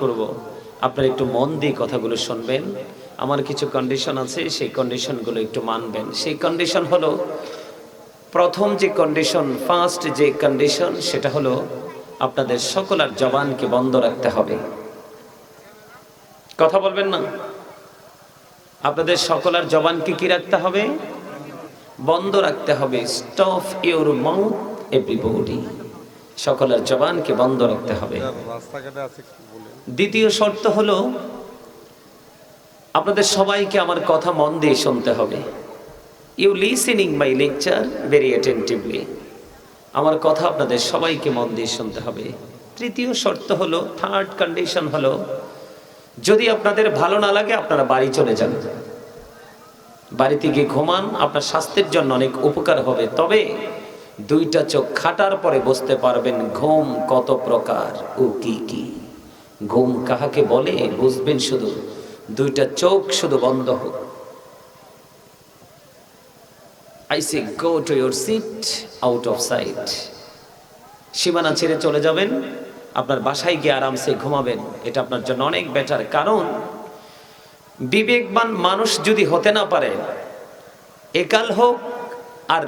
করব আপনারা একটু মন দিয়ে কথাগুলো শুনবেন। আমার কিছু কন্ডিশন আছে, সেই কন্ডিশনগুলো একটু মানবেন। সেই কন্ডিশন হলো, প্রথম যে কন্ডিশন, ফার্স্ট যে কন্ডিশন, সেটা হলো আপনাদের সকলের জবানকে বন্ধ রাখতে হবে। কথা বলবেন না? আপনাদের সকলের জবানকে কি রাখতে হবে? বন্ধ রাখতে হবে। Stop your mouth everybody. সকলের জবানকে বন্ধ রাখতে হবে। দ্বিতীয় শর্ত হলো, আপনাদের সবাইকে আমার কথা মন দিয়ে শুনতে হবে। You listening my lecture very attentively. আমার কথা আপনাদের সবাইকে মন দিয়ে শুনতে হবে। তৃতীয় শর্ত হলো, থার্ড কন্ডিশন হলো, যদি আপনাদের ভালো না লাগে আপনারা বাড়ি চলে যান, বাড়িতে গিয়ে ঘুমান, আপনার স্বাস্থ্যের জন্য অনেক উপকার হবে। তবে দুইটা চোখ খাটার পরে বুঝতে পারবেন ঘুম কত প্রকার ও কি কি। ঘুম কাহাকে বলে বুঝবেন শুধু দুইটা চোখ শুধু বন্ধ হোক। I say go to your seat out of sight. সীমানা ছেড়ে চলে যাবেন, আপনার বাসায় গিয়ে আরামসে ঘুমাবেন। এটা আপনার জন্য অনেক বেটার। কারণ বিবেকবান মানুষ যদি হতে না পারে, একাল হোক আর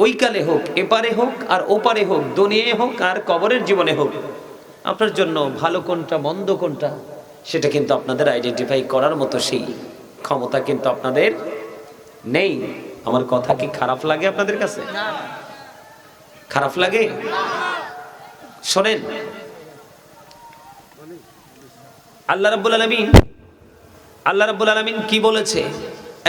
ওই কালে হোক, এপারে হোক আর ওপারে হোক, দুনিয়ায় হোক আর কবরের জীবনে হোক, আপনার জন্য ভালো কোনটা মন্দ কোনটা সেটা কিন্তু আপনাদের আইডেন্টিফাই করার মতো সেই ক্ষমতা কিন্তু আপনাদের নেই। আমার কথা কি খারাপ লাগে আপনাদের কাছে? খারাপ লাগে? শোনেন, আল্লাহ রাব্বুল আলামিন কি বলেছে?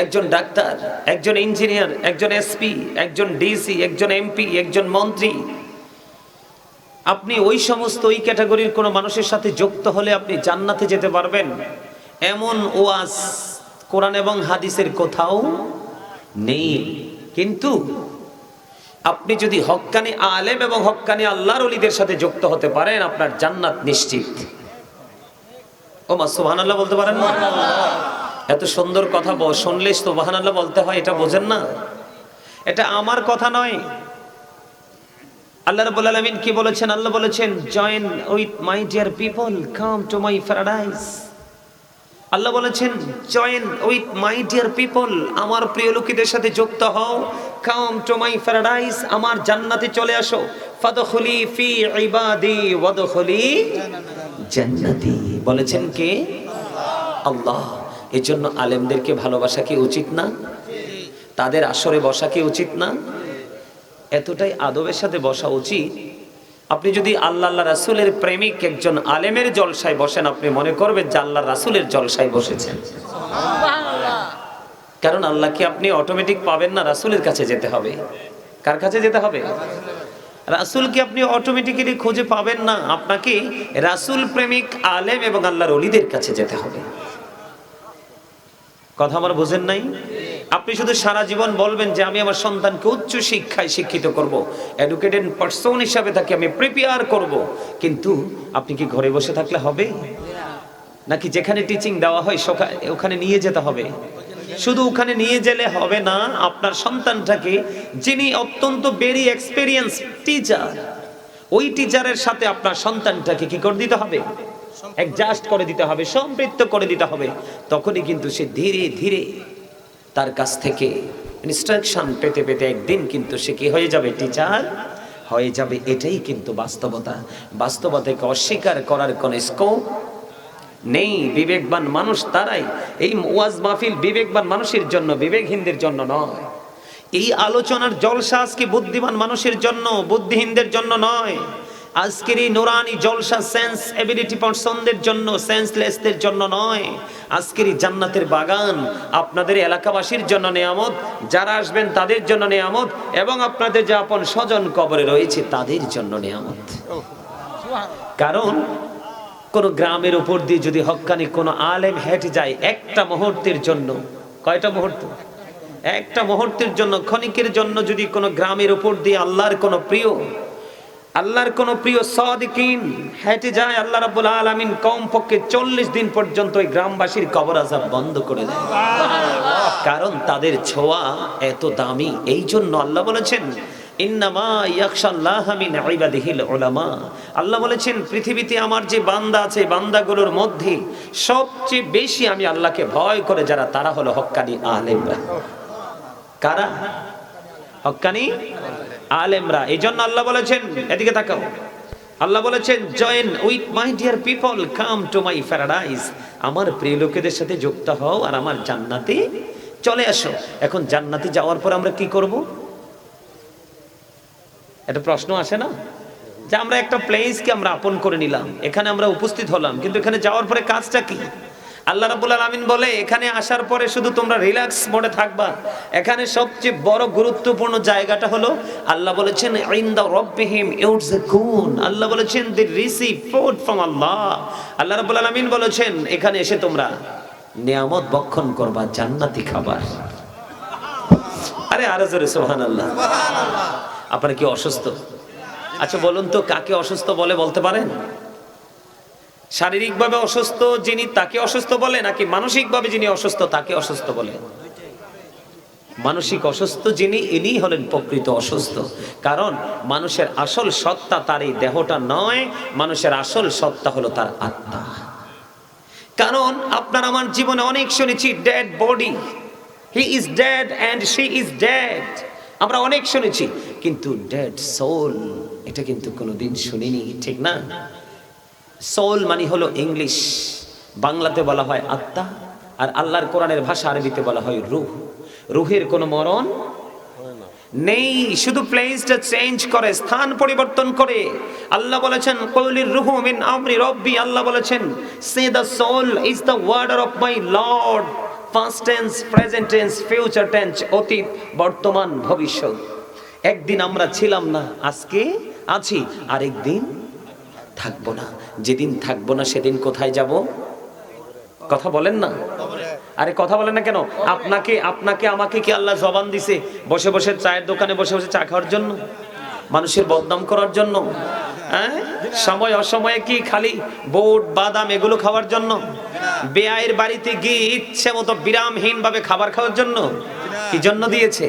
একজন ডাক্তার, একজন ইঞ্জিনিয়ার, একজন এসপি, একজন ডিসি, একজন এমপি, একজন মন্ত্রী, আপনি ওই সমস্ত ওই ক্যাটাগরির কোন মানুষের সাথে যুক্ত হলে আপনি জান্নাতে যেতে পারবেন, এমন ওয়াজ কোরআন এবং হাদিসের কোথাও নেই। কিন্তু আপনি যদি হক্কানি আলেম এবং হক্কানি আল্লাহর ওলিদের সাথে যুক্ত হতে পারেন, আপনার জান্নাত নিশ্চিত। ওমা সুবহানাল্লাহ বলতে পারেন না? এত সুন্দর কথা শুনলে সুবহানাল্লাহ বলতে হয়, এটা বোঝেন না? এটা আমার কথা নয়। আল্লাহ রাব্বুল আলামিন কি বলেছেন? আল্লাহ বলেছেন, join with my dear people, come to my paradise. Allah বলেছেন, join with my dear people, আমার প্রিয় লোকেদের সাথে যুক্ত হও। কাম টু মাই প্যারাডাইস, আমার জান্নাতে চলে আসো। ফাদখুলি ফি ইবাদি ওয়াদখুলি জান্নাতি। বলেছেন কে? আল্লাহ। এজন্য আলেমদেরকে ভালোবাসা কি উচিত না? তাদের আসরে বসা কি উচিত না? এতটাই আদবের সাথে বসা উচিত। আপনি যদি আল্লাহ রাসূলের প্রেমিক একজন আলেমের জলসায় বসেন, আপনি মনে করবেন যে আল্লাহ রাসূলের জলসায় বসেছেন। কারণ আল্লাহকে আপনি অটোমেটিক পাবেন না, রাসূলের কাছে যেতে হবে। কার কাছে যেতে হবে? রাসূলকে আপনি অটোমেটিক্যালি খুঁজে পাবেন না, আপনাকে রাসূল প্রেমিক আলেম এবং আল্লাহর ওলিদের কাছে যেতে হবে। কথা আমার বুঝেন নাই? আপনি শুধু সারা জীবন বলবেন যে আমি আমার সন্তানকে উচ্চ শিক্ষায় শিক্ষিত করব, এডুকেটেড পারসন হিসাবে তাকে আমি প্রিপেয়ার করব, কিন্তু আপনি কি ঘরে বসে থাকলে হবে? নাকি যেখানে টিচিং দেওয়া হয় ওখানে নিয়ে যেতে হবে? শুধু ওখানে নিয়ে গেলে হবে না, আপনার সন্তানটাকে, যিনি অত্যন্ত ভেরি এক্সপেরিয়েন্স টিচার, ওই টিচারের সাথে আপনার সন্তানটাকে কি করে দিতে হবে? অ্যাডজাস্ট করে দিতে হবে, সম্পৃক্ত করে দিতে হবে। তখনই কিন্তু সে ধীরে ধীরে তার কাছ থেকে ইনস্ট্রাকশন পেতে পেতে একদিন কিন্তু সে কি হয়ে যাবে? টিচার হয়ে যাবে। এটাই কিন্তু বাস্তবতা। বাস্তবতাকে অস্বীকার করার কোনো স্কোপ নেই। বিবেকবান মানুষ তারাই। এই ওয়াজ মাহফিল বিবেকবান মানুষের জন্য, বিবেকহীনদের জন্য নয়। এই আলোচনার জলসা আজকে বুদ্ধিমান মানুষের জন্য, বুদ্ধিহীনদের জন্য নয়। আজকের এই নুরানি জলসা সেন্স এবিলিটি পারসনদের জন্য, সেন্সলেসদের জন্য নয়। আজকের এই জান্নাতের বাগান আপনাদের এলাকাবাসীর জন্য নিয়ামত, যারা আসবেন তাদের জন্য নিয়ামত, এবং আপনাদের যে আপন স্বজন কবরে রয়েছে তাদের জন্য নিয়ামত। কারণ কোন গ্রামের উপর দিয়ে যদি হক্কানি কোন আলেম হেঁটে যায় একটা মুহূর্তের জন্য, কয়টা মুহূর্ত? একটা মুহূর্তের জন্য, ক্ষণিকের জন্য যদি কোন গ্রামের উপর দিয়ে আল্লাহর কোন প্রিয় সাদিকিন হেঁটে যায়, আল্লাহ রাব্বুল আলামিন কমপক্ষে 40 দিন পর্যন্ত ওই গ্রামবাসীর কবর আযাব বন্ধ করে দেয়। কারণ তাদের ছোঁয়া এত দামি। এই জন্য আল্লাহ বলেছেন, ইন্নামা ইয়াখশাল্লাহা মিন ইবাদিহিল উলামা। আল্লাহ বলেছেন পৃথিবীতে আমার যে বান্দা আছে, বান্দাগুলোর মধ্যে সবচেয়ে বেশি আমি আল্লাহকে ভয় করে যারা, তারা হলো হক্কানি আলেমরা। কারা? হক্কানি আলেমরা। এই জন্য আল্লাহ বলেছেন, এদিকে তাকাও, আল্লাহ বলেছেন join with my dear people, come to my paradise. আমার প্রিয় লোকেদের সাথে যুক্ত হও আর আমার জান্নাতে চলে আসো। এখন জান্নাতে যাওয়ার পর আমরা কি করব? একটা প্রশ্ন আসে না, যে আমরা একটা প্লেসকে আমরা আপন করে নিলাম, এখানে আমরা উপস্থিত হলাম, কিন্তু এখানে যাওয়ার পরে কাজটা কি? আল্লাহ রাব্বুল আলামিন বলে এখানে আসার পরে শুধু তোমরা রিল্যাক্স মোডে থাকবা। এখানে সবচেয়ে বড় গুরুত্বপূর্ণ জায়গাটা হলো, আল্লাহ বলেছেন ইনদা রাব্বিহিম ইউরযাকুন। আল্লাহ বলেছেন দে রিসিভ ফুড ফ্রম আল্লাহ। আল্লাহ রাব্বুল আলামিন বলেছেন এখানে এসে তোমরা নিয়ামত ভক্ষণ করবা, জান্নাতি খাবার। আরে আরো জোরে সুবহানাল্লাহ। আপনারা কি অসুস্থ? আচ্ছা বলুন তো, কাকে অসুস্থ বলে বলতে পারেন? শারীরিকভাবে অসুস্থ যিনি তাকে অসুস্থ বলে, নাকি মানসিকভাবে যিনি অসুস্থ তাকে অসুস্থ বলে? মানসিক অসুস্থ যিনি, ইনি হলেন প্রকৃত অসুস্থ। কারণ মানুষের আসল সত্তা তার এই দেহটা নয়, মানুষের আসল সত্তা হলো তার আত্মা। কারণ আপনার আমার জীবনে অনেক শুনেছি dead body, he is dead and she is dead, আমরা অনেক শুনেছি, কিন্তু ডেড সোল এটা কিন্তু কোনোদিন শুনিনি, ঠিক না? সোল মানে হলো ইংলিশ, বাংলাতে বলা হয় আত্মা, আর আল্লাহর কোরআনের ভাষা আরবিতে বলা হয় রূহ। রূহের কোনো মরণ নেই, শুধু প্লেসটা চেঞ্জ করে, স্থান পরিবর্তন করে। আল্লাহ বলেছেন কওলির রূহু মিন আমরি রব্বি। আল্লাহ বলেছেন say the soul is the warder of my lord. Past tense, present tense, future tense, অতীত, বর্তমান, ভবিষ্যৎ। একদিন আমরা ছিলাম না, আজকে আছি, আরেকদিন থাকবো না। যেদিন থাকবো না সেদিন কোথায় যাব? কথা বলেন না, আরে কথা বলেন না কেন? আপনাকে আমাকে কি আল্লাহ জবান দিছে বসে বসে চায়ের দোকানে বসে বসে চা খাওয়ার জন্য, মানুষের বদনাম করার জন্য? হ্যাঁ, সময় অসময়ে কি খালি বোট বাদাম এগুলো খাওয়ার জন্য? বেয়ায়ের বাড়িতে গিয়ে ইচ্ছে মতো বিরামহীন ভাবে খাবার খাওয়ার জন্য? কি জন্য দিয়েছে?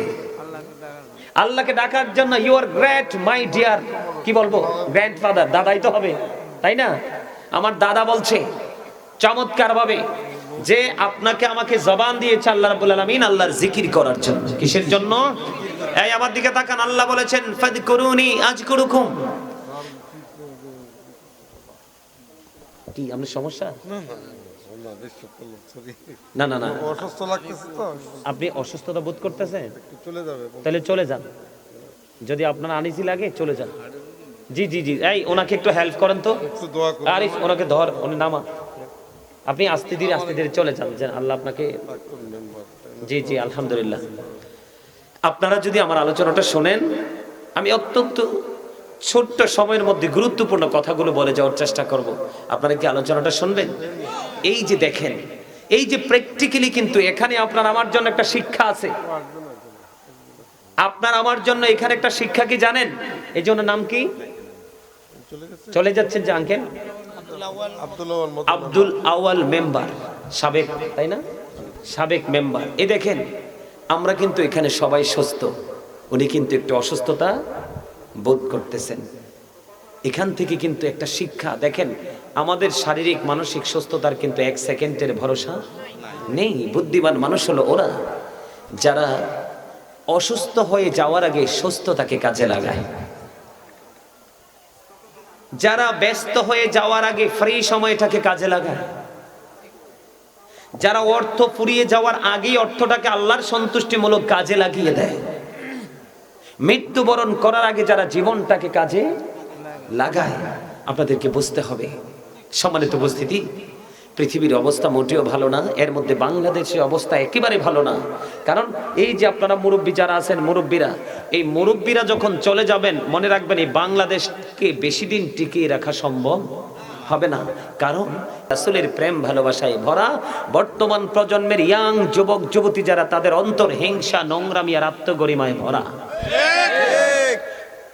আল্লাহকে ডাকার জন্য। You are great my dear, কি বলবো, গ্র্যান্ডফাদার, দাদাই তো হবে, তাই না? আমার দাদা বলছে চমৎকার ভাবে যে আপনাকে আমাকে জবান দিয়েছে আল্লাহ রাব্বুল আলামিন আল্লাহর জিকির করার জন্য। কিসের জন্য? এই আমার দিকে তাকান, আল্লাহ বলেছেন ফাযকুরুনি আযকুরুকুম। কি আপনার সমস্যা? না না না, অসুস্থ লাগতেছে তো। আপনি অসুস্থতা বোধ করতেছেন? চলে যাবে, তাহলে চলে যান। যদি আপনার আনিজি লাগে চলে যান। জি জি জি, এই ওনাকে একটু হেল্প করেন তো, একটু দোয়া করুন। আরিফ ওনাকে ধর, উনি নামা। আপনি আস্তে ধীরে চলে যান, যেন আল্লাহ আপনাকে। জি জি আলহামদুলিল্লাহ। আপনারা যদি আমার আলোচনাটা শোনেন, আমি অত্যন্ত ছোট্ট সময়ের মধ্যে গুরুত্বপূর্ণ কথাগুলো বলে যাওয়ার চেষ্টা করব। আপনারা কি আলোচনাটা শুনবেন? এই যে দেখেন, এই যে প্র্যাকটিক্যালি কিন্তু এখানে আপনার আমার জন্য একটা শিক্ষা আছে। আপনার আমার জন্য এখানে একটা শিক্ষা কি জানেন? এই জন্য নাম কি? চলে যাচ্ছেন যে আঙ্কেল আব্দুল আউয়াল মেম্বার, সাবেক, তাই না? সাবেক মেম্বার। এই দেখেন আমরা কিন্তু এখানে সবাই সুস্থ, উনি কিন্তু একটু অসুস্থতা বোধ করতেছেন। এখান থেকে কিন্তু একটা শিক্ষা দেখেন, আমাদের শারীরিক মানসিক সুস্থতার কিন্তু এক সেকেন্ডের ভরসা নেই। বুদ্ধিমান মানুষ হলো ওরা যারা অসুস্থ হয়ে যাওয়ার আগে সুস্থতাকে কাজে লাগায়, যারা ব্যস্ত হয়ে যাওয়ার আগে ফ্রি সময়টাকে কাজে লাগায়, যারা অর্থ ফুরিয়ে যাওয়ার আগেই অর্থটাকে আল্লাহর সন্তুষ্টিমূলক কাজে লাগিয়ে দেয়, মৃত্যুবরণ করার আগে যারা জীবনটাকে কাজে লাগায়। আপনাদেরকে বুঝতে হবে সম্মানিত উপস্থিতি, পৃথিবীর অবস্থা মোটেও ভালো না, এর মধ্যে বাংলাদেশের অবস্থা একেবারে ভালো না। কারণ এই যে আপনারা মুরব্বী যারা আছেন, মুরব্বীরা, এই মুরব্বীরা যখন চলে যাবেন, মনে রাখবেন এই বাংলাদেশকে বেশি দিন টিকিয়ে রাখা সম্ভব হবে না। কারণ রাসূলের প্রেম ভালোবাসায় ভরা বর্তমান প্রজন্মের ইয়াং যুবক যুবতী যারা, তাদের অন্তর হিংসা, নোংরামি আর আত্মগরিমায় ভরা।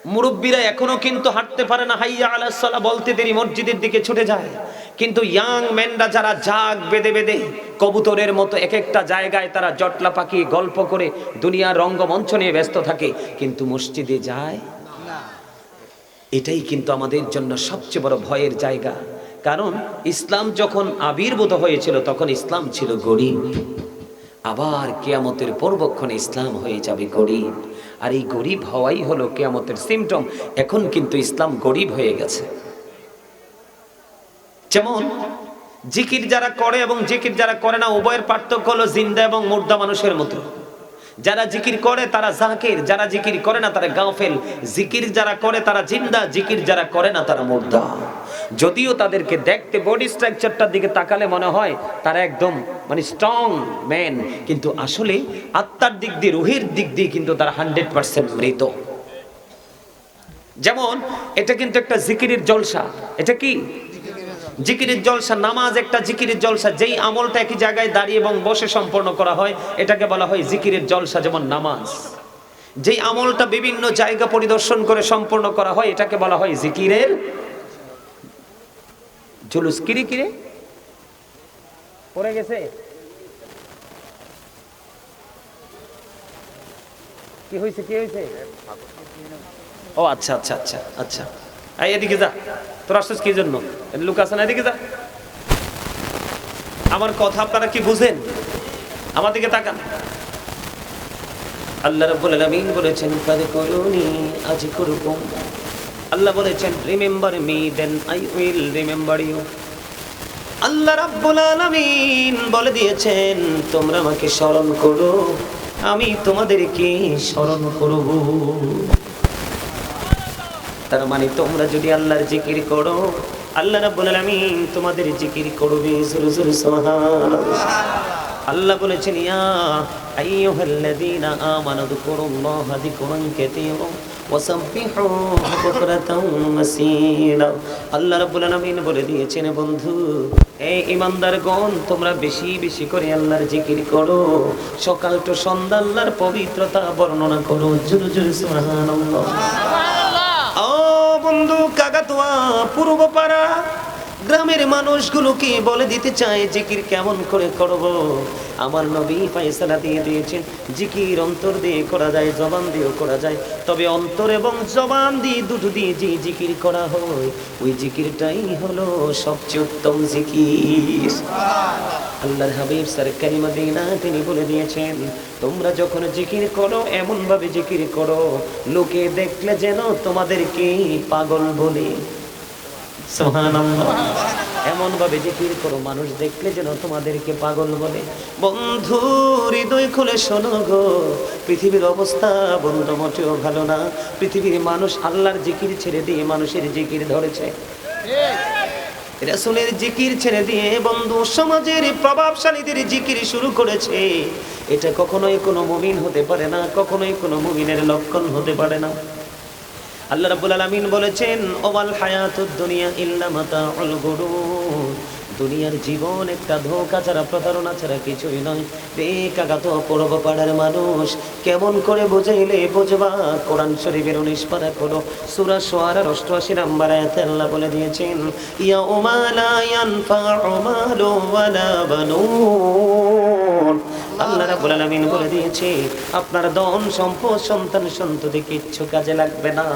মুরব্বীরা এখনো কিন্তু হাঁটতে পারে না, হাইয়া আলাস সালাহ বলতে দেরি মসজিদের দিকে ছুটে যায়। কিন্তু ইয়াং ম্যানরা যারা জাগ বেঁধে বেঁধে কবুতরের মতো এক একটা জায়গায় তারা জটলা পাকিয়ে গল্প করে দুনিয়ার রঙ্গমঞ্চ নিয়ে ব্যস্ত থাকে, কিন্তু মসজিদে যায় না। এটাই কিন্তু আমাদের জন্য সবচেয়ে বড় ভয়ের জায়গা। কারণ ইসলাম যখন আবির্ভূত হয়েছিল তখন ইসলাম ছিল গরিব, আবার কিয়ামতের পূর্বক্ষণে ইসলাম হয়ে যাবে গরিব। আর এই গরিব হওয়াই হলো কিয়ামতের সিমটম। এখন কিন্তু ইসলাম গরিব হয়ে গেছে। যেমন জিকির যারা করে এবং জিকির যারা করে না, উভয়ের পার্থক্য হলো জিন্দা এবং মুর্দা মানুষের মতো। যারা জিকির করে তারা জাকির, যারা জিকির করে না তারা গাফেল। জিকির যারা করে তারা জিন্দা, জিকির যারা করে না তারা মুর্দা। যদিও তাদেরকে দেখতে বডি স্ট্রাকচারটার দিকে তাকালে মনে হয় তারা একদম মানে স্ট্রং ম্যান, কিন্তু আসলে আত্মার দিক দিয়ে, রুহের দিক দিয়ে কিন্তু তারা 100% মৃত। যেমন এটা কিন্তু একটা জিকিরের জলসা। এটা কি জিকিরের জলসা? নামাজ একটা জিকিরের জলসা। যেই আমলটা একই জায়গায় দাঁড়িয়ে এবং বসে সম্পন্ন করা হয় এটাকে বলা হয় জিকিরের জলসা। যেমন নামাজ, যেই আমলটা বিভিন্ন জায়গা পরিদর্শন করে সম্পন্ন করা হয় এটাকে বলা হয় জিকিরের জুলুস। কিরে কিরে পড়ে গেছে, কি হয়েছে কি হয়েছে? ও আচ্ছা আচ্ছা আচ্ছা আচ্ছা, এদিকে যা, তোর আসছিস কি জন্য? লোক আছে না, এদিকে যা। আমার কথা আপনারা কি বুঝেন? আমার দিকে তাকান। আল্লাহ রাব্বুল আলামিন বলেছেন ফাযকুরুনি আযকুরুকুম। আল্লাহ বলেছেন remember me then I will remember you. Allah রাব্বুল আলামিন বলে দিয়েছেন তোমরা আমাকে স্মরণ করো, আমি তোমাদেরকে স্মরণ করব। তার মানে তোমরা যদি আল্লাহর জিকির করো আল্লাহ রাব্বুল আলামিন তোমাদের জিকির করবে। জোরে জোরে সুবহানাল্লাহ। আল্লাহ বলেছেন ইয়া আইয়ুহাল্লাযীনা আমানু যকুরুল্লাহা যিকরান কাসীরা ওয়াসাব্বিহুহু বুকরাতাও ওয়াসীলা। আল্লাহ রাব্বুল আলামিন বলে দিয়েছেন বন্ধু, এই ঈমানদারগণ তোমরা বেশি বেশি করে আল্লাহর জিকির করো, সকাল তো সন্ধ্যা আল্লাহর পবিত্রতা বর্ণনা করো। জোরে জোরে সুবহানাল্লাহ। বন্ধু কাকাতুয়া পূর্বপাড়া গ্রামের মানুষগুলোকে বলে দিতে চায় জিকির কেমন করে করব। আমার নবী ফয়সালা দিয়ে দিয়েছেন জিকির অন্তর দিয়ে করা যায়, জবান দিয়েও করা যায়। তবে অন্তর এবং জবান দিয়ে দুটো দিয়ে যে জিকির করা হয় ওই জিকিরটাই হলো সবচেয়ে উত্তম জিকির। আল্লাহর হাবিব সরকারি মদিনা তিনি বলে দিয়েছেন তোমরা যখন জিকির করো এমন ভাবে জিকির করো লোকে দেখলে যেন তোমাদেরকে পাগল বলে। সুবহানাল্লাহ। এমন ভাবে জিকির করো মানুষ দেখলে যেন তোমাদেরকে পাগল বলে। বন্ধু হৃদয় খুলে শোনো গো, পৃথিবীর অবস্থা বন্ধু মোটেও ভালো না। পৃথিবীর মানুষ আল্লাহর জিকির ছেড়ে দিয়ে মানুষের জিকির ধরেছে, রাসূলের জিকির ছেড়ে দিয়ে বন্ধু সমাজের প্রভাবশালীদের জিকির শুরু করেছে। এটা কখনোই কোনো মুমিন হতে পারে না, কখনোই কোনো মুমিনের লক্ষণ হতে পারে না। আল্লাহ রাব্বুল আলামিন বলেছেন ওয়াল হায়াতুদ দুনিয়া ইল্লা মাতাউল গুরুর। দুনিয়ার জীবন একটা ধোঁকা ছাড়া, প্রতারণা ছাড়া কিছুই নয়। রে কাকাতো পূর্ব পাড়ার মানুষ কেমন করে বুঝাইলে বুঝবা? কোরআন শরীফের 19 পারা করো সূরা শুআরার 88 নম্বর আয়াতে আল্লাহ বলে দিয়েছেন ইয়াউমা লা ইয়ানফাউ মালু ওয়ালা বানুন। আল্লাহ রাব্বুল আলামিন বলে দিয়েছে আপনার ধন সম্পদ সন্তান সন্ততি কিচ্ছু কাজে লাগবে না।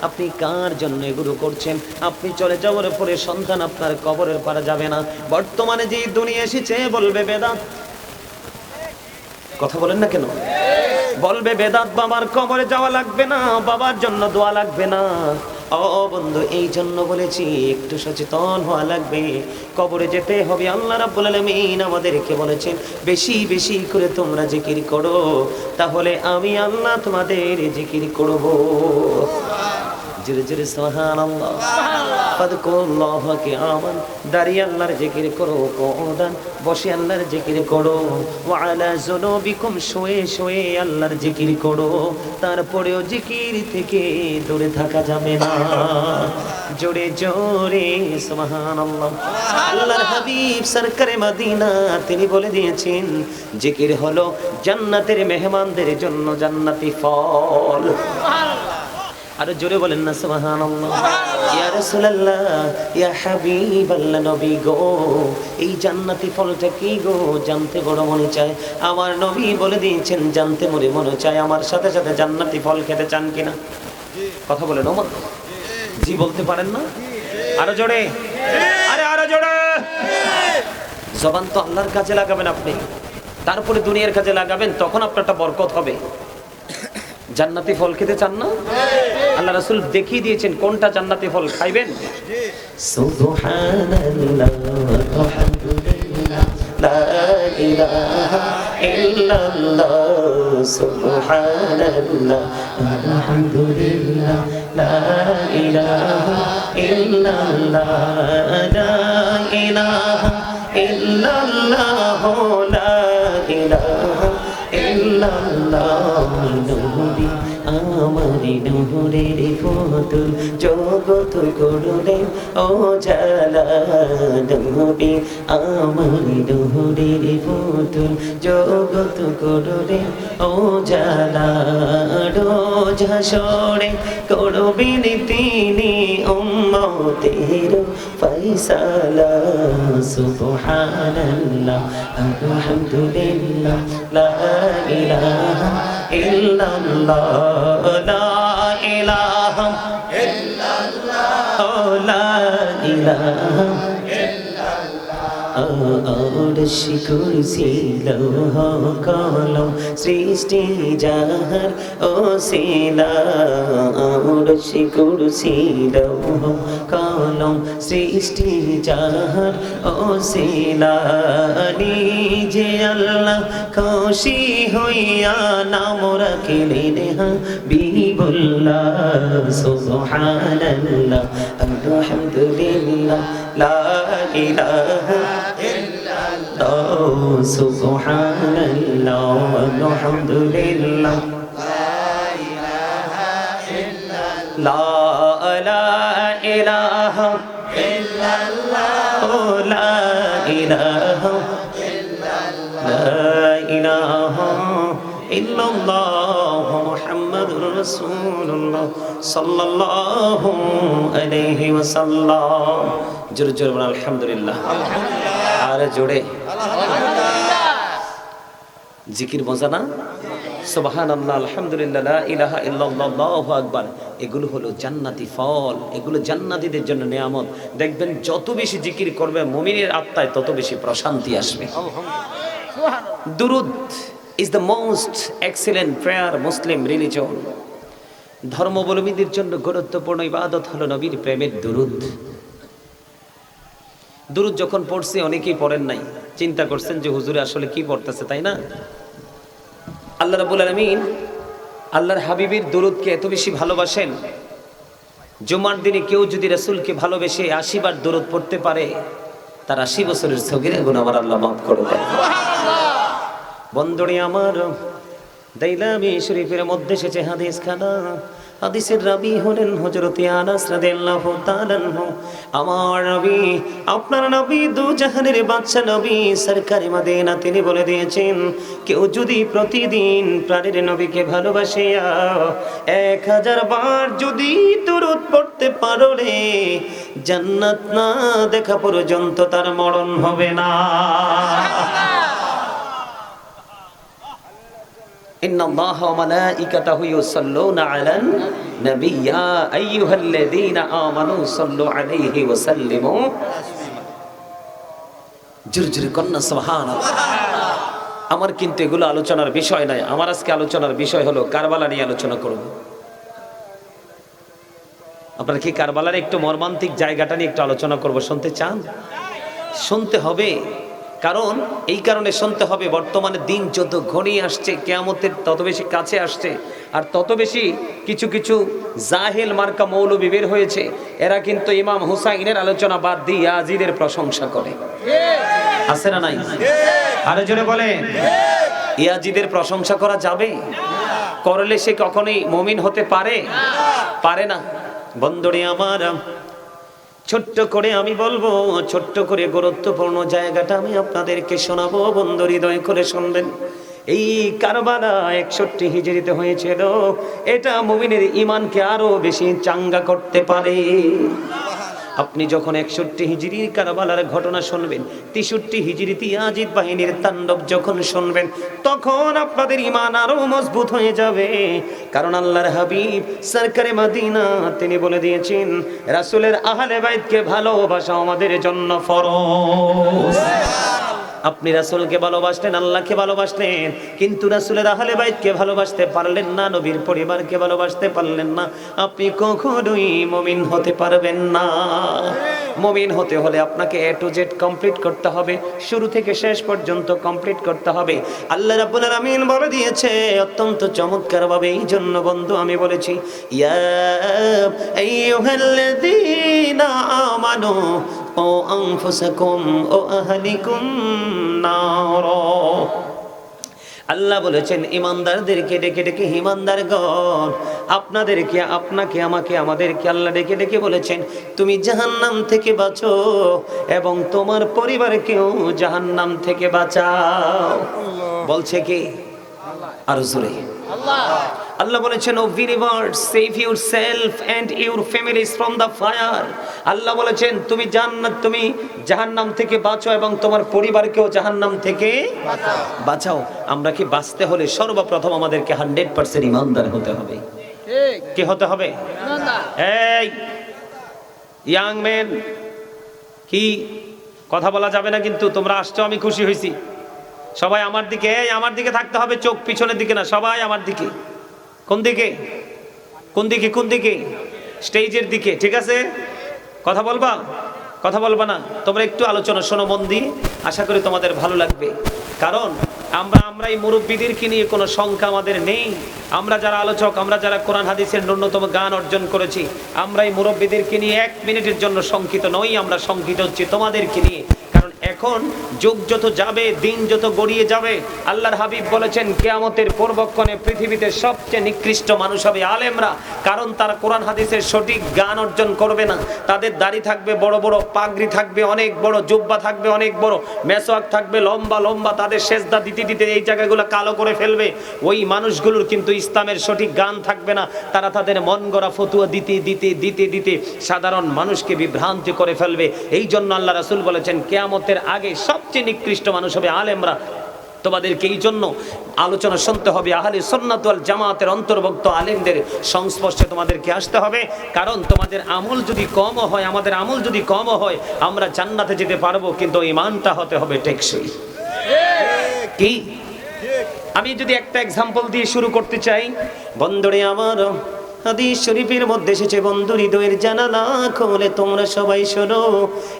আপনি কার জন্য এগুলো করছেন? আপনি চলে যাওয়ার পরে সন্তান আপনার কবরের পারে যাবে না। বর্তমানে যে দুনিয়া এসেছে বলবে বেদাত। কথা বলেন না কেন? বলবে বেদাত, বাবার কবরে যাওয়া লাগবে না, বাবার জন্য দোয়া লাগবে না। ও বন্ধু এই জন্য বলেছি একটু সচেতন হওয়া লাগবে। কবরে যেতে হবে। আল্লাহ রাব্বুল আলামিন আমাদেরকে বলেছেন বেশি বেশি করে তোমরা জিকির করো, তাহলে আমি আল্লাহ তোমাদের জিকির করব। জোরে জোরে সুবহানাল্লাহ। ফাযকুরুল্লাহ কিয়ামান, দাঁড়িয়ে আল্লাহর জিকির করো, কুউদান বসে আল্লাহর জিকির করো, ওয়া আলা যুনুবিকুম শুয়ে শুয়ে আল্লাহর জিকির করো। তারপরেও জিকির থেকে দূরে থাকা যাবে না। জোরে জোরে সুবহানাল্লাহ। আল্লাহর হাবিব সরকারে মদিনা তিনি বলে দিয়েছেন জিকির হলো জান্নাতের মেহমানদের জন্য জান্নাতি ফল। আরো জোরে বলেন না সুবহানাল্লাহ। ইয়া রাসূলুল্লাহ, ইয়া হাবিবাল্লাহ, নবী গো, এই জান্নাতি ফলটা কি গো? জানতে বড় মনে চায়। আমার নবী বলে দিয়েছেন, জানতে মনে চায়। আমার সাথে সাথে জান্নাতি ফল খেতে চান কিনা? কথা বলেন ওমা। জি বলতে পারেন না? আরো জোরে, আরে আরো জোরে। জবান তো আল্লাহর কাজে লাগাবেন আপনি, তারপরে দুনিয়ার কাজে লাগাবেন, তখন আপনারটা বরকত হবে। জান্নাতি ফল খেতে চান না? আল্লাহ রাসূল দেখিয়ে দিয়েছেন কোনটা জান্নাতি ফল খাইবেন। সুবহানাল্লাহ আলহামদুলিল্লাহ লা ইলাহা ইল্লাল্লাহ, সুবহানাল্লাহ আলহামদুলিল্লাহ লা ইলাহা ইল্লাল্লাহ, লা ইলাহা ইল্লাল্লাহ, লা ইলাহা ইল্লাল্লাহ। নবী আমারি নূরের পুতুল, জগৎ করলেন ও জালা। নবী আমারি নূরের পুতুল, জগৎ করলেন ও জালা। রোজ হাসরে করবেন তিনি উম্মতের ফয়সালা। সুবহানাল্লাহ আলহামদুলিল্লাহ লা ইলাহা ইল্লাল্লাহ, লা ইলাহা ইল্লাল্লাহ, লা ইলাহা আরশ কুরসি লৌহ কলম সৃষ্টি যাহার ওসিলা। আরশ কুরসি লৌহ কলম সৃষ্টি যাহার ওসিলা। নিজে আল্লাহ খুশি হইয়া নাম রাখিলেন হাবিবুল্লাহ। সুবহানাল্লাহ আলহামদুলিল্লাহ লা ইলাহা ইল্লাল্লাহ, সুবহানাল্লাহ আলহামদুলিল্লাহ লা ইলাহা ইল্লাল্লাহ, লা ইলাহা ইল্লাল্লাহ, মুহাম্মাদুর রাসূলুল্লাহ সাল্লাল্লাহু আলাইহি ওয়াসাল্লাম। জোরে জোরে বলেন আলহামদুলিল্লাহ। আর জোরে জিকির মজা না? সুবহানাল্লাহ আলহামদুলিল্লাহ লা ইলাহা ইল্লাল্লাহ আল্লাহু আকবার। এগুলো হলো জান্নাতি ফল, এগুলো জান্নাতীদের জন্য নিয়ামত। দেখবেন যত বেশি জিকির করবে মুমিনের আত্মায় তত বেশি প্রশান্তি আসবে। দুরুদ is the most excellent prayer Muslim religion. ধর্মাবলম্বীদের জন্য গুরুত্বপূর্ণ ইবাদত হলো নবীর প্রেমের দুরুদ। দুরুদ যখন পড়ছি, অনেকেই পড়েন নাই, চিন্তা করছেন যে হুজুরে আসলে কি পড়তেছে, তাই না? আল্লাহ রাব্বুল আলামিন আল্লাহর হাবিবের দুরুদকে এত বেশি ভালোবাসেন, জুমার দিনে কেউ যদি রাসূলকে ভালোবেসে 80 বার দুরুদ পড়তে পারে, তার 80 বছরের সগীরা গুনাহ আমার আল্লাহ মাফ করে দেন। বন্ধুরে আমার, দাইলামি শরীফের মধ্যে এসেছে হাদিস খানা। হাদিসের রাবি হলেন হযরত আনাস রাদিয়াল্লাহু তাআলা আনহু। আমার নবী, আপনার নবী, দু জাহানের বাদশা নবী সরকারে মদিনা, তিনি বলে দিয়েছেন, কেউ যদি প্রতিদিন প্রাণের নবীকে ভালোবাসে 1000 বার যদি দুরূদ পড়তে পারলে, জান্নাত না দেখা পর্যন্ত তার মরণ হবে না। ইন্নাল্লাহা ওয়া মালাইকাতাহু ইউসাল্লুনা আলান নবী ইয়া আইয়ুহাল্লাযীনা আমানু সাল্লু আলাইহি ওয়া সাল্লিমু জোরে জোরে কন্না সুবহানাল্লাহ। আমার কিন্তু এগুলো আলোচনার বিষয় নয়। আমার আজকে আলোচনার বিষয় হলো কারবালা নিয়ে আলোচনা করব। আপনারা কি কারবালার একটু মর্মান্তিক জায়গাটা নিয়ে একটু আলোচনা করব? শুনতে চান? শুনতে হবে। কারণ এই কারণে শুনতে হবে, বর্তমানে দিন যত ঘনিয়ে আসছে, কিয়ামতের তত বেশি কাছে আসছে, আর তত বেশি কিছু কিছু জাহেল মার্কা মৌলবী বের হয়েছে। এরা কিন্তু ইমাম হুসাইনের আলোচনা বাদ দিয়ে ইয়াজিদের প্রশংসা করে। আছে না নাই? আরে জোরে বলে, ইয়াজিদের প্রশংসা করা যাবে? করলে সে কখনোই মুমিন হতে পারে? পারে না। বন্ধুরে আমার, ছোট্ট করে আমি বলবো, ছোট্ট করে গুরুত্বপূর্ণ জায়গাটা আমি আপনাদেরকে শোনাবো। বন্ধু হৃদয় করে শুনবেন। এই কারবালা 61 হিজরিতে হয়েছিল। এটা মুমিনের ঈমানকে আরো বেশি চাঙ্গা করতে পারে। আপনি যখন 61 হিজরির কারবালার ঘটনা শুনবেন, 63 হিজরিতে ইয়াজিদ বাহিনীর তাণ্ডব যখন শুনবেন, তখন আপনাদের ঈমান আরো মজবুত হয়ে যাবে। কারণ আল্লাহর হাবিব সরকারে মদিনা তিনি বলে দিয়েছেন, রাসূলের আহলে বাইতকে ভালোবাসা আমাদের জন্য ফরজ। আপনি রাসূলকে ভালোবাসলেন, আল্লাহকে ভালোবাসলেন, কিন্তু রাসূলের আহলে বাইতকে ভালোবাসতে পারলেন না, নবীর পরিবারকে ভালোবাসতে পারলেন না, আপনি কখনোই মুমিন হতে পারবেন না। মুমিন হতে হলে আপনাকে A to Z কমপ্লিট করতে হবে, শুরু থেকে শেষ পর্যন্ত কমপ্লিট করতে হবে। আল্লাহ রাব্বুল আলামিন বলে দিয়েছে অত্যন্ত চমৎকার ভাবে। এই জন্য বন্ধু আমি বলেছি, ইয়া আইয়ুহাল্লাযীনা আমানু ও আনফুসাকুম ও আহলিকুম নারা। আল্লাহ বলেছেন ঈমানদারদেরকে ডেকে ডেকে, ঈমানদারগণ আপনাদেরকে, আপনাকে, আমাকে, আমাদেরকে আল্লাহ ডেকে ডেকে বলেছেন তুমি জাহান্নাম থেকে বাঁচো এবং তোমার পরিবারকেও জাহান্নাম থেকে বাঁচাও। বলছে কে? আর জোরে আল্লাহ বলেছেন, ও believers, save yourself and your families from the fire. আল্লাহ বলেছেন তুমি জাহান্নাম থেকে বাঁচো এবং তোমার পরিবারকেও জাহান্নাম থেকে বাঁচাও। আমরা কি বাঁচতে হলে সর্বপ্রথম আমাদেরকে 100% ঈমানদার হতে হবে। কি হতে হবে? এই ইয়াং মেন, কি কথা বলা যাবে না কিন্তু, তোমরা আসছো আমি খুশি হয়েছি। সবাই আমার দিকে, আমার দিকে থাকতে হবে, চোখ পিছনের দিকে না, সবাই আমার দিকে। কোন দিকে? কোন দিকে? কোন দিকে? স্টেজের দিকে, ঠিক আছে? কথা বলবা? কথা বলবা না? তোমরা একটু আলোচনা শোনো মন দিয়ে, আশা করি তোমাদের ভালো লাগবে। কারণ আমরা এই মুরব্বীদেরকে নিয়ে কোনো শঙ্কা আমাদের নেই। আমরা যারা আলোচক, আমরা যারা কোরআন হাদিসের ন্যূনতম জ্ঞান অর্জন করেছি, আমরা এই মুরব্বীদেরকে নিয়ে 1 মিনিটের জন্য শঙ্কিত নই। আমরা শঙ্কিত হচ্ছি তোমাদেরকে নিয়ে। কারণ এখন যুগ যত যাবে, দিন যত গড়িয়ে যাবে, আল্লাহর হাবিব বলেছেন কিয়ামতের পূর্বক্ষণে পৃথিবীতে সবচেয়ে নিকৃষ্ট মানুষ হবে আলেমরা। কারণ তারা কোরআন হাদিসের সঠিক জ্ঞান অর্জন করবে না। তাদের দাড়ি থাকবে বড় বড়, পাগড়ি থাকবে অনেক বড়, জুব্বা থাকবে অনেক বড়, মেসওয়াক থাকবে লম্বা লম্বা, তাদের সেজদা দিতে দিতে এই জায়গাগুলো কালো করে ফেলবে। ওই মানুষগুলোর কিন্তু ইসলামের সঠিক জ্ঞান থাকবে না। তারা তাদের মন গড়া ফতুয়া দিতে দিতে দিতে দিতে সাধারণ মানুষকে বিভ্রান্তি করে ফেলবে। এই জন্য আল্লাহ রাসূল বলেছেন কিয়ামতের আগে সবচেয়ে নিকৃষ্ট মানুষ হবে আলেমরা। তোমাদেরকে এই জন্য আলোচনা শুনতে হবে, আহলে সুন্নাত ওয়াল জামাতের অন্তর্ভুক্ত আলেমদের সংস্পর্শে তোমাদেরকে আসতে হবে। কারণ তোমাদের আমল যদি কম হয়, আমাদের আমল যদি কম হয়, আমরা জান্নাতে যেতে পারবো, কিন্তু ঈমানটা হতে হবে টেকসই। কি আমি যদি একটা এক্সাম্পল দিয়ে শুরু করতে চাই, বন্ধুরে আমার, হাদিস শরীফের মধ্যে এসেছে, বন্ধু হৃদয়ের জানালা খোলে তোমরা সবাই শোনো,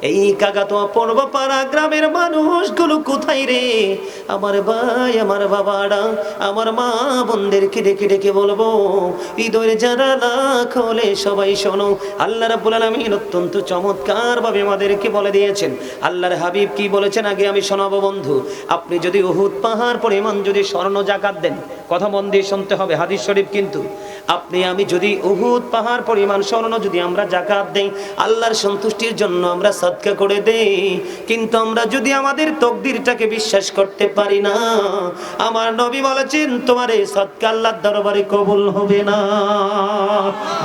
এই কাগাতোয়া পূর্বপাড়া গ্রামের মানুষগুলো কোথায় রে? আমার ভাই, আমার বাবারা, আমার মা বোনদেরকে ডেকে ডেকে বলবো, হৃদয়ের জানালা খোলে সবাই শোনো। আল্লাহ রাব্বুল আলামিন অত্যন্ত চমৎকার ভাবে আমাদেরকে বলে দিয়েছেন। আল্লাহর হাবিব কি বলেছেন আগে আমি শোনাবো বন্ধু। আপনি যদি উহুদ পাহাড় পরিমাণ যদি স্বর্ণ যাকাত দেন, কথা মন দিয়ে শুনতে হবে, হাদিস শরীফ কিন্তু, আপনি আমি যদি উহুদ পাহাড় পরিমাণ স্বর্ণ যদি আমরা যাকাত দেই, আল্লাহর সন্তুষ্টির জন্য আমরা সদকা করে দেই, কিন্তু আমরা যদি আমাদের তাকদীরটাকে বিশ্বাস করতে পারি না, আমার নবী বলেছেন তোমার এই সদকা আল্লাহর দরবারে কবুল হবে না।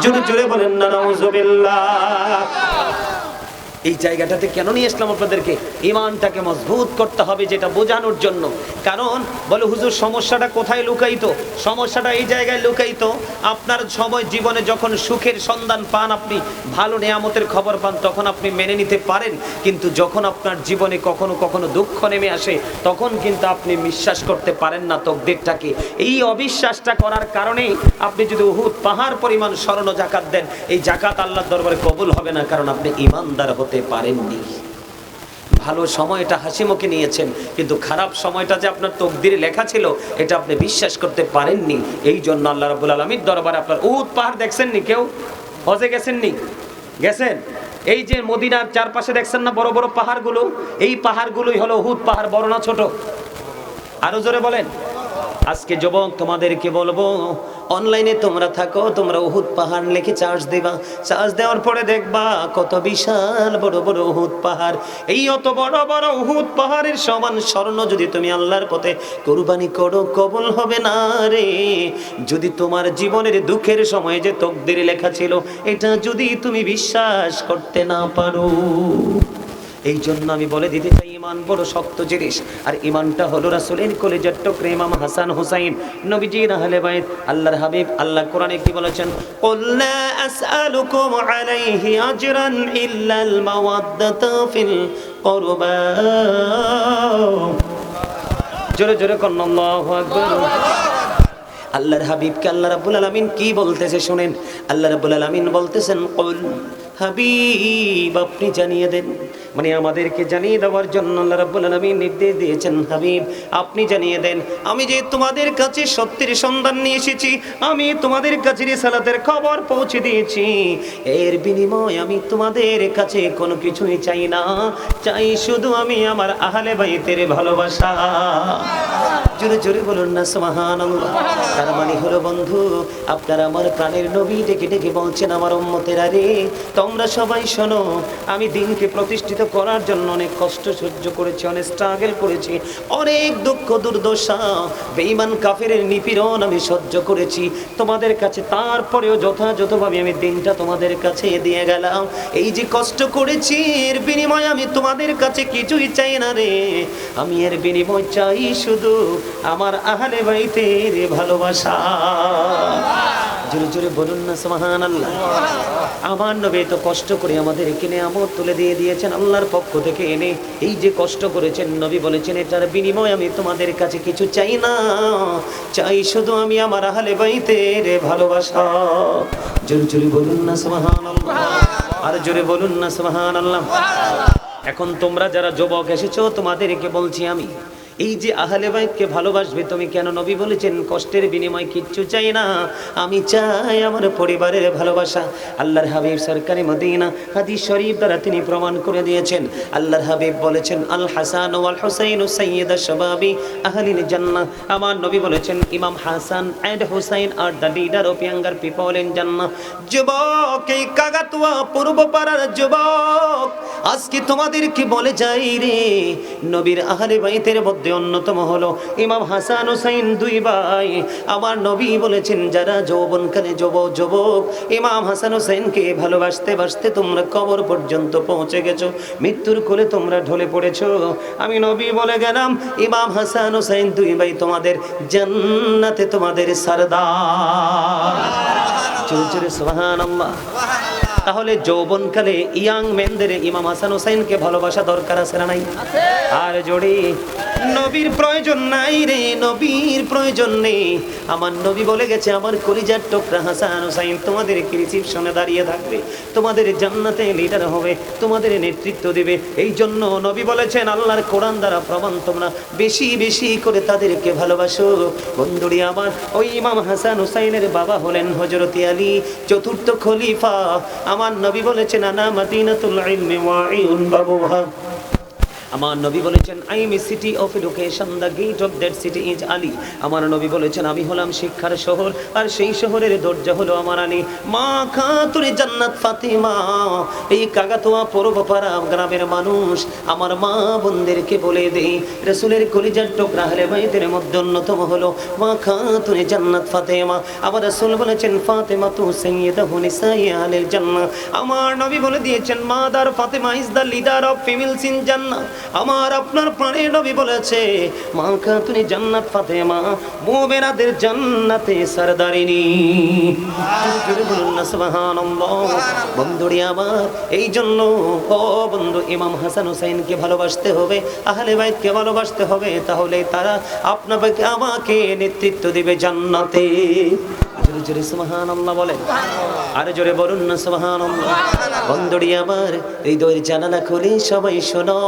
জোরে জোরে বলেন না নাউযুবিল্লাহ। এই জায়গাটাতে কেন নিয়ে আসলাম আপনাদেরকে? ঈমানটাকে মজবুত করতে হবে, যেটা বোঝানোর জন্য। কারণ বলে হুজুর সমস্যাটা কোথায় লুকায়িত? সমস্যাটা এই জায়গায় লুকায়িত, আপনার সময় জীবনে যখন সুখের সন্ধান পান, আপনি ভালো নেয়ামতের খবর পান, তখন আপনি মেনে নিতে পারেন। কিন্তু যখন আপনার জীবনে কখনো কখনো দুঃখ নেমে আসে, তখন কিন্তু আপনি বিশ্বাস করতে পারেন না তাকদীরটাকে। এই অবিশ্বাসটা করার কারণেই আপনি যদি উহুদ পাহাড় পরিমাণ স্বর্ণ যাকাত দেন, এই যাকাত আল্লাহর দরবারে কবুল হবে না, কারণ আপনি ঈমানদার হতে পারেননি। ভালো সময়টা হাসি মুখে নিয়েছেন, কিন্তু খারাপ সময়টা যে আপনার তাকদীরে লেখা ছিল, এটা আপনি বিশ্বাস করতে পারেননি। এই জন্য আল্লাহ রাব্বুল আলামিন দরবারে আপনার উহুদ পাহাড় দেখছেননি? কেউ হজে গেছেননি? গেছেন? এই যে মদিনার চারপাশে দেখছেন না বড় বড় পাহাড়গুলো, এই পাহাড়গুলোই হলো উহুদ পাহাড়। বড় না ছোট? আরো জোরে বলেন। আজকে যুবক তোমাদেরকে বলবো, অনলাইনে তোমরা থাকো, তোমরা উহুদ পাহাড় লিখে চার্জ দেবা, চার্জ দেওয়ার পরে দেখবা কত বিশাল বড় বড় উহুদ পাহাড়। এই অত বড় বড় উহুদ পাহাড়ের সমান স্বর্ণ যদি তুমি আল্লাহর পথে কুরবানি করো, কবুল হবে না রে। যদি তোমার জীবনের দুঃখের সময়ে যে তকদির লেখা ছিল এটা যদি তুমি বিশ্বাস করতে না পারো। এই জন্য আমি বলে দিতে চাই, ইমান বড় শক্ত জিনিস। আর ইমানটা হলো রাসূলের কলিজার টুকরা ইমাম হাসান হুসাইন, নবীজির আহলে বাইত, আল্লাহর হাবিব। আল্লাহ কোরআনে কি বলেছেন? কুল লা আসআলুকুম আলাইহি আজরান ইল্লাল মাওয়াদ্দাতা ফিল কুরবা। জোরে জোরে কোন আল্লাহু আকবার। আল্লাহর হাবিবকে আল্লাহ রাব্বুল আলামিন কি বলতেছে শুনেন। আল্লাহ রাব্বুল আলামিন বলতেছেন, কুল হাবিব আপনি জানিয়ে দেন, মানে আমাদেরকে জানিয়ে দেওয়ার জন্য আল্লাহ রাব্বুল আলামিন নির্দেশ দিয়েছেন, হাবিব আপনি জানিয়ে দেন আমি যে তোমাদের কাছে সত্যের সন্ধান নিয়ে এসেছি, আমি তোমাদের কাছে রিসালাতের খবর পৌঁছে দিয়েছি, এর বিনিময়ে আমি তোমাদের কাছে কোনো কিছুই চাই না, চাই শুধু আমি আমার আহলে বাইতের ভালোবাসা। জোরে জোরে বলুন না সুবহানাল্লাহ। তার মানে হলো বন্ধু, আপনারা আমার প্রাণের নবী ডেকে ডেকে বলছেন, আমার উম্মতেরা রে তোমরা সবাই শোনো, আমি দিনকে প্রতিষ্ঠিত করার জন্য অনেক কষ্ট সহ্য করেছি, অনেক স্ট্রাগল করেছি, অনেক দুঃখ দুর্দশা বেঈমান কাফেরের নিপীড়ন আমি সহ্য করেছি তোমাদের কাছে। তারপরেও যথাযথভাবে আমি দিনটা তোমাদের কাছে দিয়ে গেলাম। এই যে কষ্ট করেছি এর বিনিময়ে আমি তোমাদের কাছে কিছুই চাই না রে, আমি এর বিনিময় চাই শুধু আমার আহলে বাইতের ভালোবাসা। জোরে জোরে বলুন না সুবহানাল্লাহ। আমার নবী তো কষ্ট করে আমাদের কিনে আমত তুলে দিয়ে দিয়েছেন আল্লাহর পক্ষ থেকে এনে। এই যে কষ্ট করেছেন নবী বলেছেন এটার বিনিময় আমি তোমাদের কাছে কিছু চাই না, চাই শুধু আমি আমার আহলে বাইতের ভালোবাসা। জোরে জোরে বলুন না সুবহানাল্লাহ। আর জোরে বলুন না সুবহানাল্লাহ। এখন তোমরা যারা যুবক এসেছো তোমাদেরকে বলছি আমি, এই যে আহলে বাইতকে ভালোবাসবে তুমি কেন? নবী বলেছেন কষ্টের বিনিময় কিচ্ছু চাই না, আমি চাই আমার পরিবারের ভালোবাসা। আল্লাহর হাবিব সরকারি মদিনা হাদিস শরীফ দ্বারা তিনি প্রমাণ করে দিয়েছেন। আল্লাহর হাবিব বলেছেন, আল হাসান ওয়াল হুসাইন সাইয়্যিদা শাবাবি আহলিল জান্নাহ। আমার নবী বলেছেন ইমাম Hasan and Husain are the leader of younger people in জান্নাহ। যুবক, এই কাগাতুয়া পূর্বপাড়ার যুবক, আজকে তোমাদেরকে বলে যাই রে, নবীর আহলে বাইতের মধ্যে অন্যতম হলো ইমাম হাসান হুসাইন, দুই ভাই। আমার নবী বলেছেন যারা যৌবনকালে যুবক ইমাম হাসান হুসাইনকে ভালোবাসতে বাসতে তোমরা কবর পর্যন্ত পৌঁছে গেছো, মৃত্যুর কোলে তোমরা ঢলে পড়েছো, আমি নবী বলে গেলাম ইমাম হাসান হুসাইন দুই ভাই তোমাদের জান্নাতে তোমাদের সরদার। জোরে জোরে সুবহানাল্লাহ। তাহলে যৌবনকালে ইয়াং মেনদের ইমাম হাসান হুসাইনকে ভালোবাসা দরকার আছে না নাই? আর জোরে নবীর প্রয়োজন নাই রে, নবীর প্রয়োজন নেই। আমার নবী বলে গেছে আমার কলিজার টুকরা হাসান হুসাইন তোমাদেরকে রিসিপশনে দাঁড়িয়ে থাকবে, তোমাদের জান্নাতে লিডার হবে, তোমাদের নেতৃত্ব দিবে। এই জন্য নবী বলেছেন আল্লাহর কোরআন দ্বারা প্রমাণ, তোমরা বেশি বেশি করে তাদেরকে ভালোবাসো। বন্ধুরি আমার, ওই ইমাম হাসান হুসাইনের বাবা হলেন হযরত আলী, চতুর্থ খলিফা। আমার নবী বলেছেন আনা মাদিনাতুল ইলমি ওয়া আইউন বাবুহা। আমার নবী বলেছেন I am a city of education, the gate of that city is Ali. আমার নবী বলেছেন আমি হলাম শিক্ষার শহর, আর সেই শহরের দরজা হলো আমার আলী। মা খাতুনে জান্নাত ফাতিমা। এই কাগাতোয়া পূর্বপাড়া গ্রামের মানুষ আমার মা বোনদেরকে বলে দেই, রাসূলের কলিজার টুকরা আহলে বাইতের মধ্যে অন্যতম হলো মা খাতুনে জান্নাত ফাতিমা। আবার রাসূল বলেছেন ফাতিমা তু সাইয়্যিদাতু নিসাই আহলিল জান্নাহ। আমার নবী বলে দিয়েছেন mother Fatima is the leader of females in জান্নাহ। আমার আপনার প্রাণের নবী বলেছে মা খাতুনে জান্নাত ফাতেমা মুমিনাদের জান্নাতে সরদারিনী। জোরে বলুন না সুবহানাল্লাহ। বন্ধুরি আমার, এই জন্য ও বন্ধু ইমাম হাসান হুসাইনকে ভালোবাসতে হবে, আহলে বাইতকে ভালোবাসতে হবে, তাহলে তারা আপনাকে আমাকে নেতৃত্ব দিবে জান্নাতে। জোরে জোরে সুবহানাল্লাহ বলেন, আর জোরে বলুন না সুবহানাল্লাহ। বন্ধুরি আমার, হৃদয়ের জানালা খুলে সবাই শোনো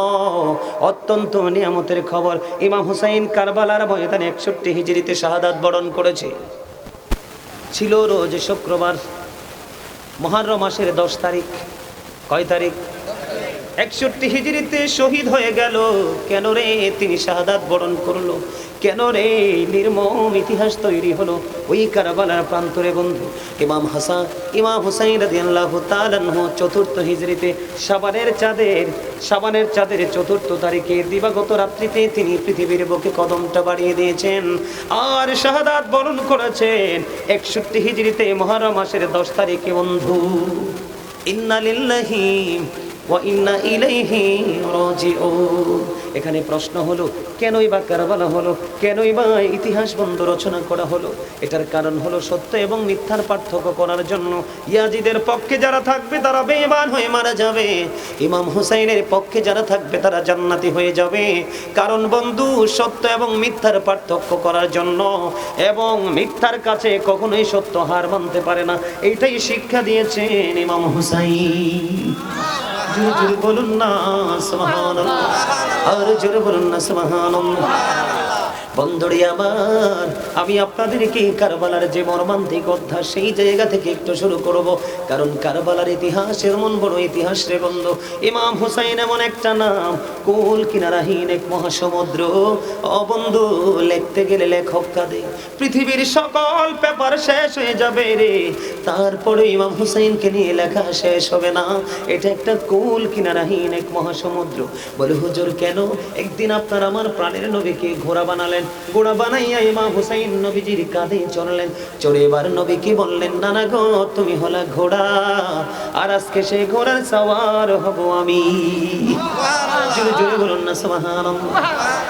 অত্যন্ত নিয়ামতের খবর। ইমাম হুসাইন কারবালার ময়দানে 61 হিজরিতে শাহাদাত বরণ করেছে। ছিল রোজ শুক্রবার, মুহররম মাসের 10 তারিখ। কয় তারিখ? 61 হিজরিতে শহীদ হয়ে গেল। কেন রে তিনি শাহাদাত বরণ করলো? কেন রে নির্মম ইতিহাস তৈরি হলো ওই কারবালার প্রান্তরে বন্ধু। ইমাম হাসান ইমাম হুসাইন রাদিয়াল্লাহু তাআলা আনহু চতুর্থ হিজরিতে শাবানের চাঁদের ৪র্থ তারিখে দিবাগত রাত্রিতে তিনি পৃথিবীর বুকে কদমটা বাড়িয়ে দিয়েছেন আর শাহাদাত বরণ করেছেন ৬১ হিজরিতে মুহররম মাসের ১০ তারিখে বন্ধু। ইন্না লিল্লাহি ওয়া ইন্না ইলাইহি রাজিউন। এখানে প্রশ্ন হলো কেনই বা কারবালা হলো, কেনই বা ইতিহাস বন্ধু রচনা করা হলো? এটার কারণ হলো সত্য এবং মিথ্যার পার্থক্য করার জন্য। ইয়াজিদের পক্ষে যারা থাকবে তারা বেঈমান হয়ে মারা যাবে, ইমাম হুসাইনের পক্ষে যারা থাকবে তারা জান্নাতি হয়ে যাবে। কারণ বন্ধু সত্য এবং মিথ্যার পার্থক্য করার জন্য, এবং মিথ্যার কাছে কখনোই সত্য হার মানতে পারে না, এইটাই শিক্ষা দিয়েছেন ইমাম হুসাইন। জোরে জোরে বলুন না সুবহানাল্লাহ, আর জোরে বলুন না সুবহানাল্লাহ। বন্ধুরে আমার, আমি আপনাদেরকে কারবালার যে মর্মান্তিক অধ্যায় সেই জায়গা থেকে একটু শুরু করব, কারণ কারবালার ইতিহাস এমন বড় ইতিহাস রে বন্ধু। ইমাম হুসাইন এমন একটা নাম, কুল কিনারাহীন এক মহাসমুদ্র। ও বন্ধু, লিখতে গেলে লেখক কাঁদে, পৃথিবীর সকল পেপার শেষ হয়ে যাবে রে, তারপরে ইমাম হুসাইনকে নিয়ে লেখা শেষ হবে না। এটা একটা কুল কিনারাহীন এক মহাসমুদ্র। বলে হুজুর কেন? একদিন আপনার আমার প্রাণের নবীকে ঘোড়া বানালেন, ঘোড়া বানাইয়া ইমাম হুসাইন নবীজির কাঁধে চড়লেন। চড়ে এবার নবীকে বললেন, নানা গো তুমি হলা ঘোড়া, আর আজকে সেই ঘোড়ার সওয়ার হব আমি। জোরে জোরে বলুন না সুবহানাল্লাহ।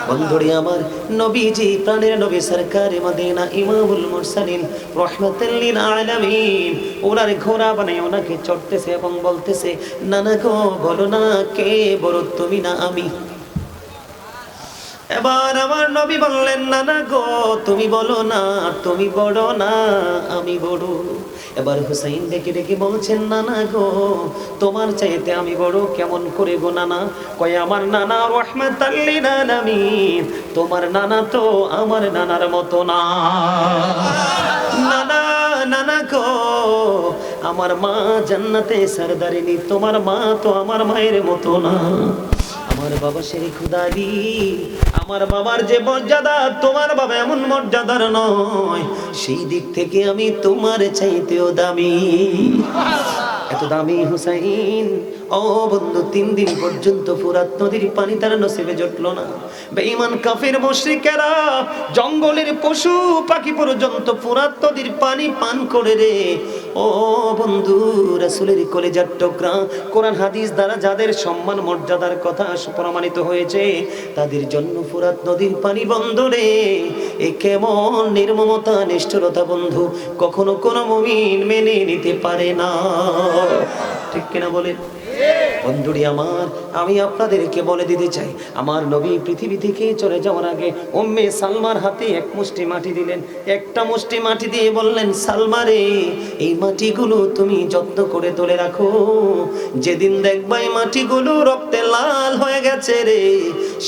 বন্ধুরে আমার, নবীজি প্রাণের নবী সরকারে মদিনা ইমামুল মুরসালিন রাহমাতুল লিল আলামিন ওনার ঘোড়া বানাই ওনাকে চড়তেছে এবং বলতেছে, নানা গো বলো না কে বড়, তুমি না আমি? এবার আমার নবী বললেন, নানা গো তুমি বলো না, তুমি বড় না আমি বড়। এবার হুসাইন ডেকে ডেকে বলছেন, নানা গো তোমার চাইতে আমি বড় কেমন করে গো নানা? কয় আমার নানা রাহমাতুল লিল আলামিন, তোমার নানা তো আমার নানার মতো না। নানা নানা গো আমার মা জান্নাতে সরদারিনী, তোমার মা তো আমার মায়ের মতো না। আমার বাবা শেরিক খুদারি, আমার বাবার যে মর্যাদা তোমার বাবা এমন মর্যাদার নয়, সেই দিক থেকে আমি তোমার চাইতেও দামি। এত দামি হুসাইন। ও বন্ধু, 3 দিন পর্যন্ত ফুরাত নদীর পানি তার নসিবে জুটলো না। বেঈমান কাফের মুশরিকেরা জঙ্গলের পশু পাখি পর্যন্ত ফুরাত নদীর পানি পান করে রে। ও বন্ধু, রাসূলের কলিজার টুকরা, কোরআন হাদিস দ্বারা যাদের সম্মান মর্যাদার কথা প্রমাণিত হয়েছে, তাদের জন্য ফুরাত নদীর পানি বন্ধ রে। এ কেমন নির্মমতা, নিষ্ঠুরতা বন্ধু, কখনো কোনো মুমিন মেনে নিতে পারে না। ঠিক কিনা বলেন বন্ধুরি আমার? আমি আপনাদেরকে বলে দিতে চাই, আমার নবী পৃথিবী থেকে চলে যাওয়ার আগে উম্মে সালমার হাতে এক মুষ্টি মাটি দিলেন। একটা মুষ্টি মাটি দিয়ে বললেন, সালমা রে এই মাটিগুলো তুমি যত্ন করে তুলে রাখো, যেদিন দেখবা এই মাটিগুলো রক্তে লাল হয়ে গেছে রে,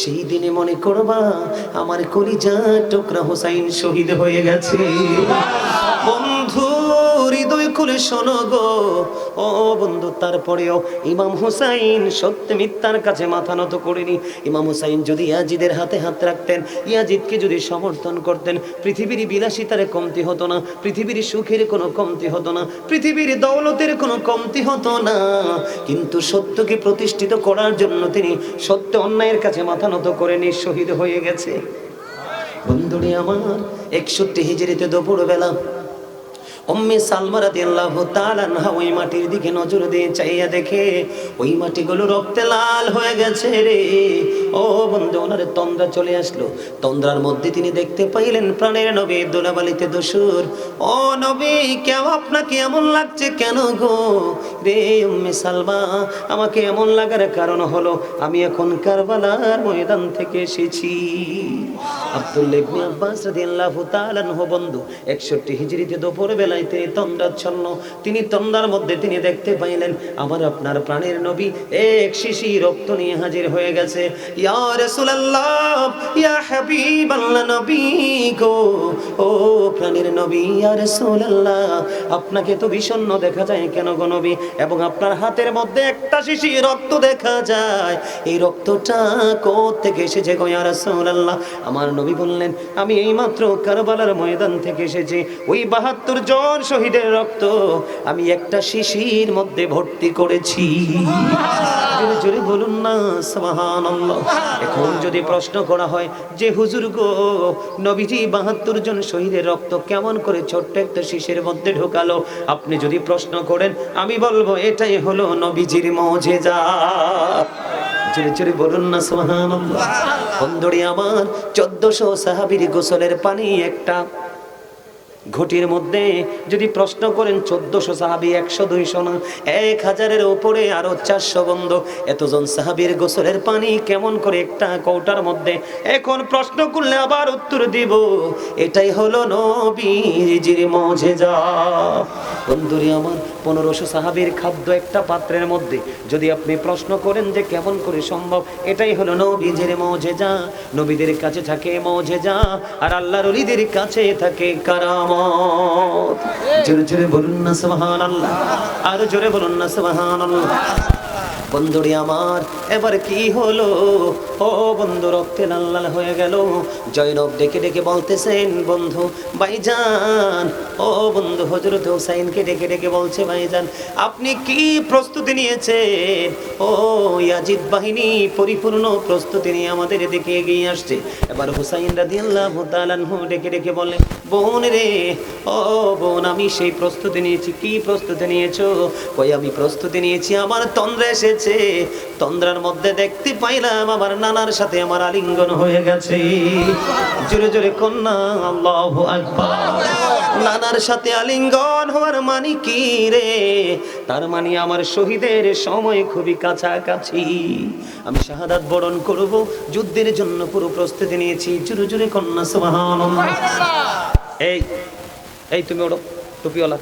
সেই দিনে মনে করবা আমার কলিজার টুকরা হুসাইন শহীদ হয়ে গেছে। বন্ধু হৃদয় খুলে শোনো গো, ও বন্ধু, তারপরেও ইমাম হুসাইন সত্য মিথ্যার কাছে মাথা নত করেনি। ইমাম হুসাইন যদি ইয়াজিদের হাতে হাত রাখতেন, ইয়াজিদকে যদি সমর্থন করতেন, পৃথিবীর বিলাসিতার কমতি হতো না, পৃথিবীর সুখের কোনো কমতি হতো না, পৃথিবীর দৌলতের কোনো কমতি হতো না। কিন্তু সত্যকে প্রতিষ্ঠিত করার জন্য তিনি সত্য অন্যায়ের কাছে মাথা নত করেনি, শহীদ হয়ে গেছে। বন্ধুরে আমার, 61 হিজরিতে দুপুরবেলা উম্মে সালমা রাদিয়াল্লাহু তাআলা আনহা ওই মাটির দিকে নজর দিয়ে চাইয়া দেখে ওই মাটিগুলো রক্তে লাল হয়ে গেছে রে। ও বন্ধু, ওনার তন্দ্রা চলে আসলো। তন্দ্রার মধ্যে তিনি দেখতে পাইলেন প্রাণের নবী দোলাবালিতে দোসুর। ও নবী, কেন আপনাকে এমন লাগছে কেন গো? রে উম্মে সালমা, আমাকে এমন লাগার কারণ হলো আমি এখন কারবালার ময়দান থেকে এসেছি। আব্দুল্লাহ ইবনে আব্বাস রাদিয়াল্লাহু তাআলা আনহু বন্ধু 61 হিজরিতে দুপুরবেলা বেলায় তিনি তন্দ্রাচ্ছন্ন, তিনি তন্দ্রার মধ্যে তিনি দেখতে পাইলেন আমার আপনার প্রাণের নবী এক শিশি রক্ত নিয়ে হাজির হয়ে গেছে। ইয়া রাসূলুল্লাহ, ইয়া হাবিবাল্লাহ, নবী গো, ও প্রাণের নবী, ইয়া রাসূলুল্লাহ, আপনাকে তো বিষণ্ণ দেখা যায় কেন গো নবী, এবং আপনার হাতের মধ্যে একটা শিশি রক্ত দেখা যায়, এই রক্তটা কোথা থেকে এসেছে গো ইয়া রাসূলুল্লাহ? আমার নবী বললেন, আমি এইমাত্র কারবালার ময়দান থেকে এসেছি, ওই ৭২ জন শহীদের রক্ত আমি একটা শিশির মধ্যে ভর্তি করেছি। জোরে জোরে বলুন না সুবহানাল্লাহ। এখন যদি প্রশ্ন করা হয় যে হুজুর গো, নবীজি ৭২ জন শহীদের রক্ত কেমন করে ছোট্ট একটা শিশির মধ্যে ঢোকালো, আপনি যদি প্রশ্ন করেন, আমি বলবো এটাই হলো নবীজির মুজিজা। জোরে জোরে বলুন না সুবহানাল্লাহ। বন্ধুরে আমার, ১৪০০ সাহাবীর গোসলের পানি একটা ঘটির মধ্যে যদি প্রশ্ন করেন ১৪০০ সাহাবী, ১০০ ২০০ না, ১০০০-এর উপরে আরো ৪০০ বন্ধু, এতজন সাহাবীর গোসলের পানি কেমন করে একটা কৌটার মধ্যে, এখন প্রশ্ন করলে আবার উত্তর দিব এটাই হলো নবীজির মুজিজা। বন্ধুরে আমার, ১৫০০ সাহাবীর খাদ্য একটা পাত্রের মধ্যে যদি আপনি প্রশ্ন করেন যে কেমন করে সম্ভব, এটাই হলো নবীজির মুজিজা। নবীদের কাছে থাকে মুজিজা, আর আল্লাহর ওলিদের কাছে থাকে কারামত। জোরে জোরে বলুন না সুবহানাল্লাহ, আর জোরে বলুন না সুবহানাল্লাহ। বন্ধুরে আমার, এবার কি হলো? ও বন্ধু, রক্তে লাল লাল হয়ে গেল। জয়নব ডেকে ডেকে বলতেছেন, বন্ধু ভাইজান, ও বন্ধু হযরত হুসাইনকে ডেকে ডেকে বলছে, ভাইজান আপনি কি প্রস্তুতি নিয়েছেন? ও ইয়াজিদ বাহিনী পরিপূর্ণ প্রস্তুতি নিয়ে আমাদের দিকে এগিয়ে আসছে। এবার হুসাইন রাদিয়াল্লাহু তাআলা আনহু ডেকে ডেকে বলে, বোন রে, ও বোন, আমি সেই প্রস্তুতি নিয়েছি। কি প্রস্তুতি নিয়েছো? কই আমি প্রস্তুতি নিয়েছি, আমার তন্দ্রা এসেছে, তন্দ্রার মধ্যে দেখতে পাইলাম আমার নানার সাথে আমার আলিঙ্গন হয়ে গেছে। জোরে জোরে কন্যা আল্লাহু আকবার। নানার সাথে আলিঙ্গন হওয়ার মানে কি রে? তার মানে আমার শহীদের সময় খুবই কাছাকাছি, আমি শাহাদাত বরণ করব, যুদ্ধের জন্য পুরো প্রস্তুতি নিয়েছি। জোরে জোরে কন্যা সুবহানাল্লাহ। এই এই তুমি ওড়ো টুপিওয়ালা।